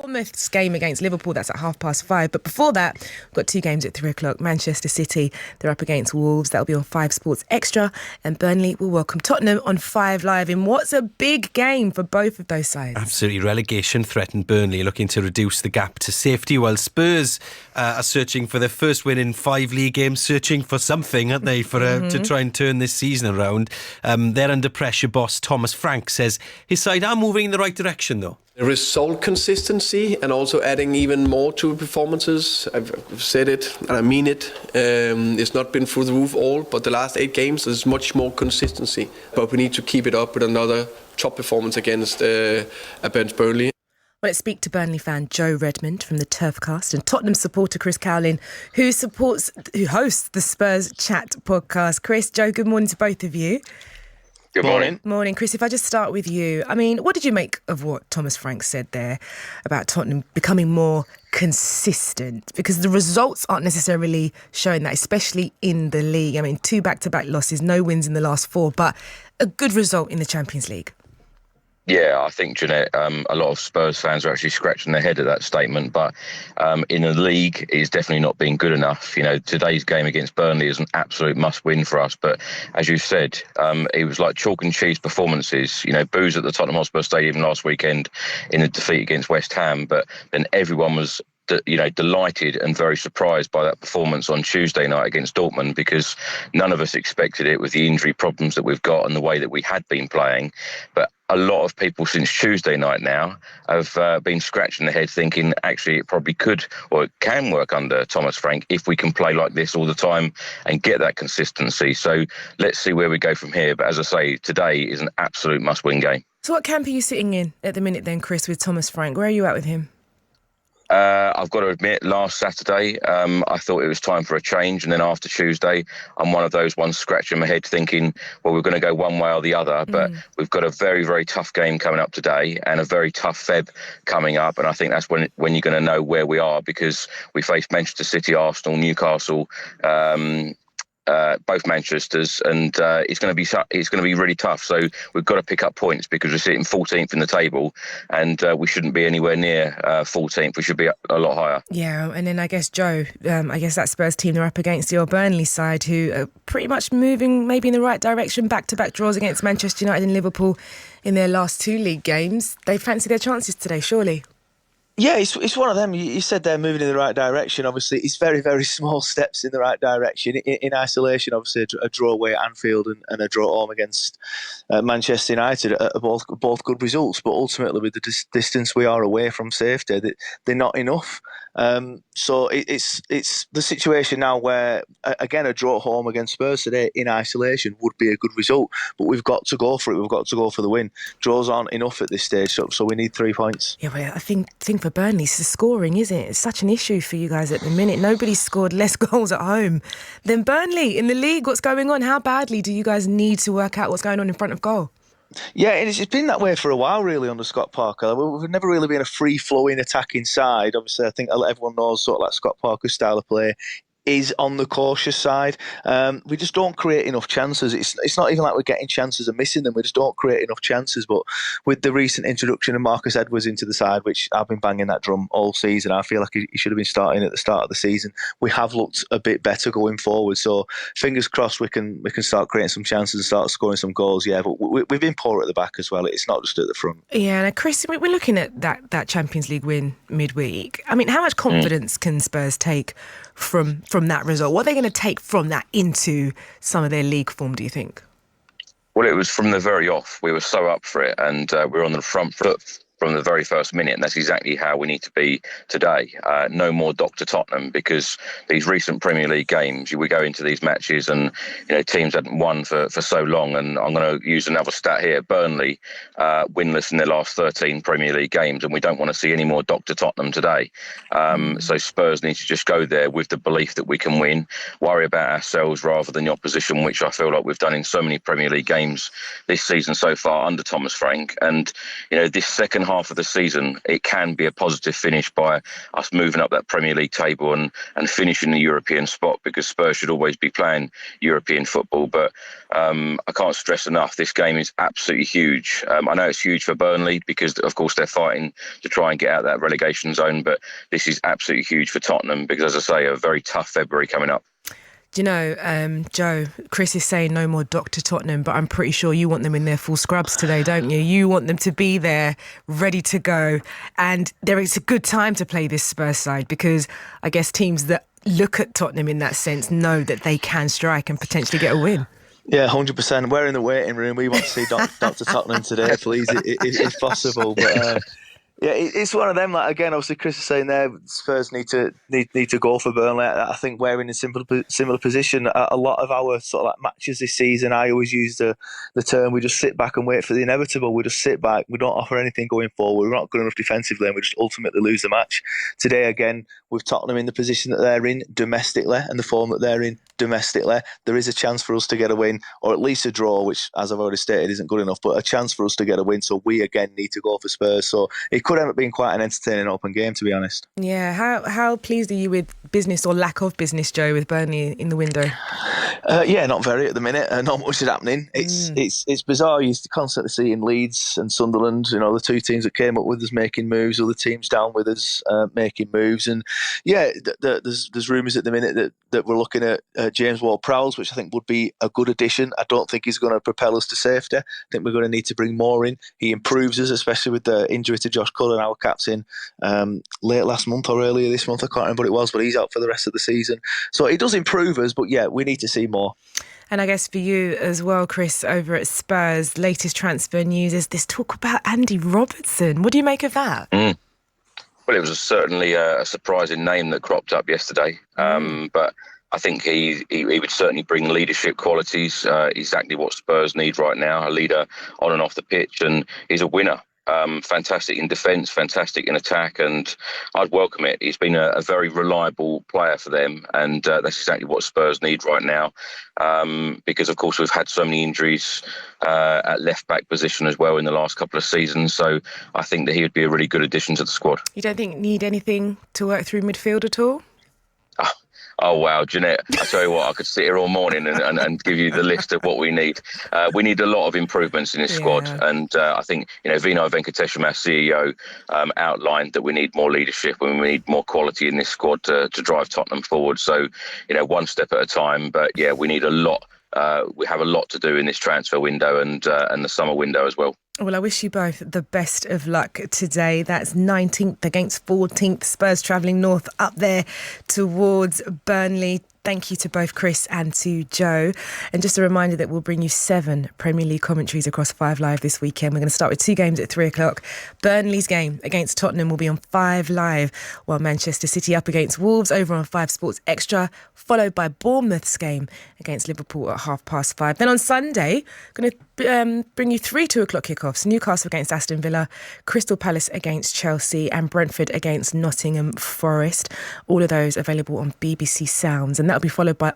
Bournemouth's game against Liverpool, that's at 5:30. But before that, we've got 2 games at 3 o'clock. Manchester City, they're up against Wolves. That'll be on 5 Sports Extra. And Burnley will welcome Tottenham on 5 Live in what's a big game for both of those sides. Absolutely. Relegation threatened Burnley, looking to reduce the gap to safety, while Spurs are searching for their first win in 5 league games, searching for something, aren't they, for to try and turn this season around. They're under pressure. Boss Thomas Frank says his side are moving in the right direction, though. Result consistency and also adding even more to performances. I've said it and I mean it. It's not been through the roof all, but the last 8 games there's much more consistency. But we need to keep it up with another top performance against Burnley. Well, let's speak to Burnley fan Joe Redmond from the Turfcast and Tottenham supporter Chris Cowlin, who hosts the Spurs Chat Podcast. Chris, Joe, good morning to both of you. Good morning. Morning, Chris. If I just start with you, I mean, what did you make of what Thomas Frank said there about Tottenham becoming more consistent? Because the results aren't necessarily showing that, especially in the league. I mean, 2 back-to-back losses, no wins in the last 4, but a good result in the Champions League. Yeah, I think, Jeanette, a lot of Spurs fans are actually scratching their head at that statement. But in the league, it's definitely not been good enough. You know, today's game against Burnley is an absolute must-win for us. But as you said, it was like chalk and cheese performances. You know, boos at the Tottenham Hotspur Stadium last weekend in the defeat against West Ham. But then everyone was delighted and very surprised by that performance on Tuesday night against Dortmund, because none of us expected it with the injury problems that we've got and the way that we had been playing. But a lot of people since Tuesday night now have been scratching their head thinking actually it probably could or it can work under Thomas Frank if we can play like this all the time and get that consistency. So let's see where we go from here. But as I say, today is an absolute must-win game. So what camp are you sitting in at the minute then, Chris, with Thomas Frank? Where are you at with him? I've got to admit, last Saturday, I thought it was time for a change. And then after Tuesday, I'm one of those ones scratching my head thinking, well, we're going to go one way or the other. But we've got a very, very tough game coming up today and a very tough Feb coming up. And I think that's when you're going to know where we are, because we face Manchester City, Arsenal, Newcastle, both Manchesters, and it's going to be really tough. So we've got to pick up points because we're sitting 14th in the table, and we shouldn't be anywhere near 14th. We should be a lot higher. Yeah, and then I guess Joe, I guess that Spurs team they're up against your Burnley side, who are pretty much moving maybe in the right direction. Back-to-back draws against Manchester United and Liverpool in their last 2 league games. They fancy their chances today, surely. Yeah, it's one of them. You said they're moving in the right direction. Obviously, it's very, very small steps in the right direction. In isolation, obviously, a draw away at Anfield and a draw home against Manchester United are both good results. But ultimately, with the distance we are away from safety, they're not enough. So it's the situation now where, again, a draw at home against Spurs today in isolation would be a good result. But we've got to go for it. We've got to go for the win. Draws aren't enough at this stage, so we need 3 points. Yeah, well, I think for Burnley, it's the scoring, isn't it? It's such an issue for you guys at the minute. Nobody's scored less goals at home than Burnley in the league. What's going on? How badly do you guys need to work out what's going on in front of goal? Yeah, and it's been that way for a while, really, under Scott Parker. We've never really been a free-flowing attacking side. Obviously, I think everyone knows sort of like Scott Parker's style of play is on the cautious side. We just don't create enough chances. It's not even like we're getting chances and missing them. We just don't create enough chances. But with the recent introduction of Marcus Edwards into the side, which I've been banging that drum all season, I feel like he should have been starting at the start of the season. We have looked a bit better going forward. So fingers crossed we can start creating some chances and start scoring some goals. Yeah, but we've been poor at the back as well. It's not just at the front. Yeah, and Chris, we're looking at that Champions League win midweek. I mean, how much confidence can Spurs take from that result? What are they going to take from that into some of their league form, do you think? Well, it was from the very off. We were so up for it, and we were on the front foot from the very first minute, and that's exactly how we need to be today. No more Dr. Tottenham, because these recent Premier League games, we go into these matches and teams hadn't won for so long, and I'm going to use another stat here. Burnley winless in their last 13 Premier League games, and we don't want to see any more Dr. Tottenham today. So Spurs need to just go there with the belief that we can win, worry about ourselves rather than the opposition, which I feel like we've done in so many Premier League games this season so far under Thomas Frank. And this second half half of the season, it can be a positive finish by us moving up that Premier League table and finishing the European spot, because Spurs should always be playing European football. But I can't stress enough, this game is absolutely huge. I know it's huge for Burnley because, of course, they're fighting to try and get out of that relegation zone. But this is absolutely huge for Tottenham because, as I say, a very tough February coming up. Do you know, Joe, Chris is saying no more Dr. Tottenham, but I'm pretty sure you want them in their full scrubs today, don't you? You want them to be there, ready to go. And it's a good time to play this Spurs side, because I guess teams that look at Tottenham in that sense know that they can strike and potentially get a win. Yeah, 100%. We're in the waiting room. We want to see Dr. Tottenham today, please, if possible. But yeah, it's one of them. Like, again, obviously, Chris is saying there, Spurs need to go for Burnley. I think we're in a similar position. A lot of our sort of like matches this season, I always use the term, we just sit back and wait for the inevitable. We just sit back. We don't offer anything going forward. We're not good enough defensively, and we just ultimately lose the match. Today, again, with Tottenham in the position that they're in domestically and the form that they're in domestically, there is a chance for us to get a win, or at least a draw, which, as I've already stated, isn't good enough, but a chance for us to get a win. So we, again, need to go for Spurs. So it could end up being quite an entertaining open game, to be honest. Yeah, how pleased are you with business or lack of business, Joe, with Burnley in the window? Yeah, not very at the minute. Not much is happening. It's bizarre. You constantly see in Leeds and Sunderland, the two teams that came up with us making moves, other teams down with us making moves. And yeah, there's rumours at the minute that we're looking at James Ward-Prowse, which I think would be a good addition. I don't think he's going to propel us to safety. I think we're going to need to bring more in. He improves us, especially with the injury to Josh Cullen, our captain, late last month or earlier this month. I can't remember what it was, but he's out for the rest of the season. So he does improve us, but yeah, we need to see more. And I guess for you as well, Chris, over at Spurs, latest transfer news is this talk about Andy Robertson. What do you make of that? Well, it was certainly a surprising name that cropped up yesterday, but I think he would certainly bring leadership qualities, exactly what Spurs need right now, a leader on and off the pitch, and he's a winner. Fantastic in defence, fantastic in attack, and I'd welcome it. He's been a very reliable player for them, and that's exactly what Spurs need right now, because of course we've had so many injuries at left back position as well in the last couple of seasons, so I think that he would be a really good addition to the squad. You don't think need anything to work through midfield at all? Oh, wow, Jeanette, I tell you what, I could sit here all morning and give you the list of what we need. We need a lot of improvements in this squad. And I think, Vino Venkatesham, our CEO, outlined that we need more leadership and we need more quality in this squad to drive Tottenham forward. So, one step at a time. But, yeah, we need a lot. We have a lot to do in this transfer window and the summer window as well. Well, I wish you both the best of luck today. That's 19th against 14th. Spurs travelling north up there towards Burnley. Thank you to both Chris and to Joe. And just a reminder that we'll bring you 7 Premier League commentaries across 5 Live this weekend. We're going to start with 2 games at 3 o'clock. Burnley's game against Tottenham will be on 5 Live, while Manchester City up against Wolves over on 5 Sports Extra, followed by Bournemouth's game against Liverpool at 5:30. Then on Sunday, going to bring you 3 2 o'clock kickoffs. Newcastle against Aston Villa, Crystal Palace against Chelsea, and Brentford against Nottingham Forest. All of those available on BBC Sounds. And that'll be followed by